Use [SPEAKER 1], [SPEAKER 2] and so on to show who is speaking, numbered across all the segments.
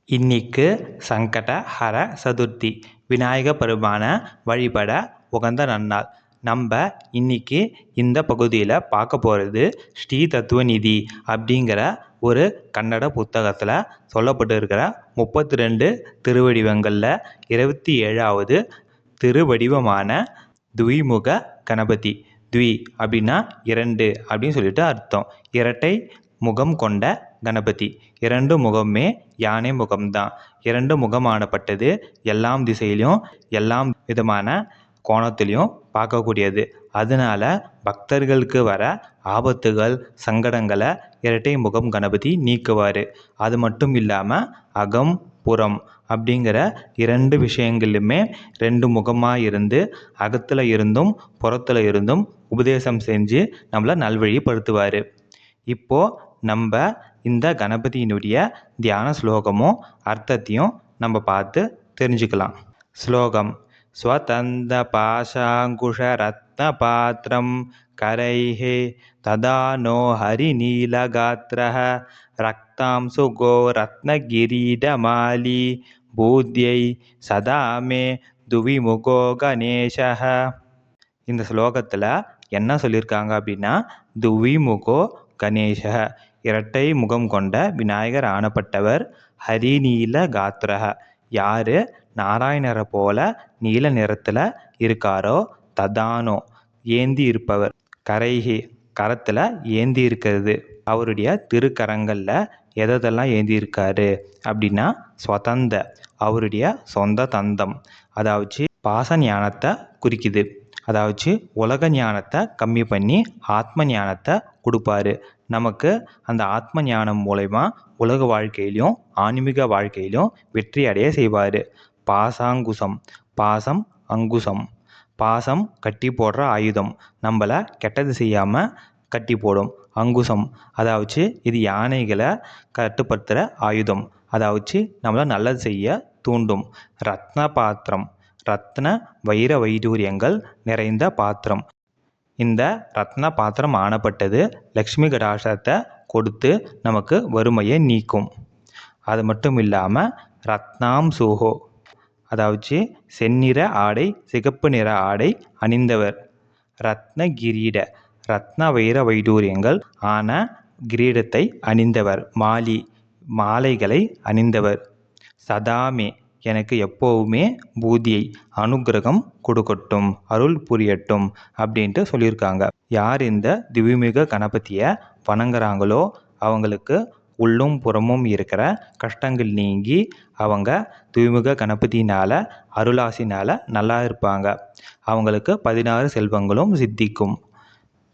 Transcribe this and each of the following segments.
[SPEAKER 1] இன்னைக்கு சங்கட ஹர சதுர்த்தி, விநாயக பெருமானை வழிபட உகந்த நன்னாள். நம்ம இன்னைக்கு இந்த பகுதியில் பார்க்க போகிறது ஸ்ரீ தத்துவநிதி அப்படிங்கிற ஒரு கன்னட புத்தகத்தில் சொல்லப்பட்டு இருக்கிற 32 திருவடிவங்களில் 27வது திருவடிவமான துவிமுக கணபதி. துவி அப்படின்னா 2 அப்படின்னு சொல்லிட்டு அர்த்தம். இரட்டை முகம் கொண்ட கணபதி. 2 முகமே யானை முகம்தான். 2 முகமானப்பட்டது எல்லாம் திசையிலையும் எல்லாம் விதமான கோணத்திலையும் பார்க்கக்கூடியது. அதனால பக்தர்களுக்கு வர ஆபத்துகள் சங்கடங்களை இரட்டை முகம் கணபதி நீக்குவார். அது மட்டும் இல்லாமல் அகம் புறம் அப்படிங்கிற 2 விஷயங்களிலுமே 2 முகமாக இருந்து அகத்தில் இருந்தும் புறத்தில் இருந்தும் உபதேசம் செஞ்சு நம்மளை நல்வழிப்படுத்துவார். இப்போது நம்ம இந்த கணபதியினுடைய தியான ஸ்லோகமும் அர்த்தத்தையும் நம்ம பார்த்து தெரிஞ்சுக்கலாம். ஸ்லோகம்: ஸ்வதந்த பாஷாங்குஷ ரத்ன பாத்திரம் கரைஹே ததானோ ஹரிநீலகாத்ரஹ ரக்தாம்சுகோ ரத்னகிரீடமாலி பூத்யை சதாமே துவிமுகோ கணேசஹ. இந்த ஸ்லோகத்தில் என்ன சொல்லியிருக்காங்க அப்படின்னா, துவிமுகோ கணேசஹ, இரட்டை முகம் கொண்ட விநாயகர் ஆனப்பட்டவர். ஹரிநீல காத்ரஹ, யார் நாராயணரை போல நீல நிறத்தில் இருக்காரோ, ததானோ ஏந்தி இருப்பவர், கரைஹி கரத்தில் ஏந்தி இருக்கிறது. அவருடைய திருக்கரங்களில் எதெல்லாம் ஏந்தி இருக்காரு அப்படின்னா, ஸ்வதந்த அவருடைய சொந்த தந்தம், அதாவது பாச ஞானத்தை குறிக்குது. அதாவது உலக ஞானத்தை கம்மி பண்ணி ஆத்ம ஞானத்தை கொடுப்பாரு. நமக்கு அந்த ஆத்ம ஞானம் மூலயமா உலக வாழ்க்கையிலையும் ஆன்மீக வாழ்க்கையிலும் வெற்றி அடைய செய்வார். பாசாங்குசம், பாசம் அங்குசம், பாசம் கட்டி போடுற ஆயுதம், நம்மளை கெட்டது செய்யாமல் கட்டி போடும். அங்குசம் அதாவது இது யானைகளை கட்டுப்படுத்துகிற ஆயுதம், அதாவது நம்மளை நல்லது செய்ய தூண்டும். ரத்ன பாத்திரம், ரத்ன வைர வைடூரியங்கள் நிறைந்த பாத்திரம். இந்த ரத்ன பாத்திரம் ஆனப்பட்டது லக்ஷ்மி கடாட்சத்தை கொடுத்து நமக்கு வறுமையை நீக்கும். அது மட்டும் இல்லாமல் ரத்னாம் சுகோ, அதாவது செந்நிற ஆடை சிகப்பு நிற ஆடை அணிந்தவர். ரத்ன கிரீட, ரத்ன வைர வைடூரியங்கள் ஆன கிரீடத்தை அணிந்தவர். மாலி, மாலைகளை அணிந்தவர். சதாமே, எனக்கு எப்போவுமே பூதியை அனுகிரகம் கொடுக்கட்டும், அருள் புரியட்டும் அப்படின்ட்டு சொல்லியிருக்காங்க. யார் இந்த திவ்யமிக கணபதியை வணங்குறாங்களோ அவங்களுக்கு உள்ளும் புறமும் இருக்கிற கஷ்டங்கள் நீங்கி அவங்க திவ்யமிக கணபதியினால் அருளாசினால் நல்லா இருப்பாங்க. அவங்களுக்கு 16 செல்வங்களும் சித்திக்கும்.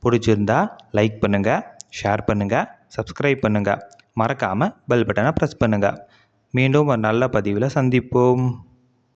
[SPEAKER 1] பிடிச்சிருந்தா லைக் பண்ணுங்கள், ஷேர் பண்ணுங்கள், சப்ஸ்கிரைப் பண்ணுங்கள். மறக்காமல் பெல் பட்டனை ப்ரெஸ் பண்ணுங்கள். மீண்டும் ஒரு நல்ல பதிவில் சந்திப்போம்.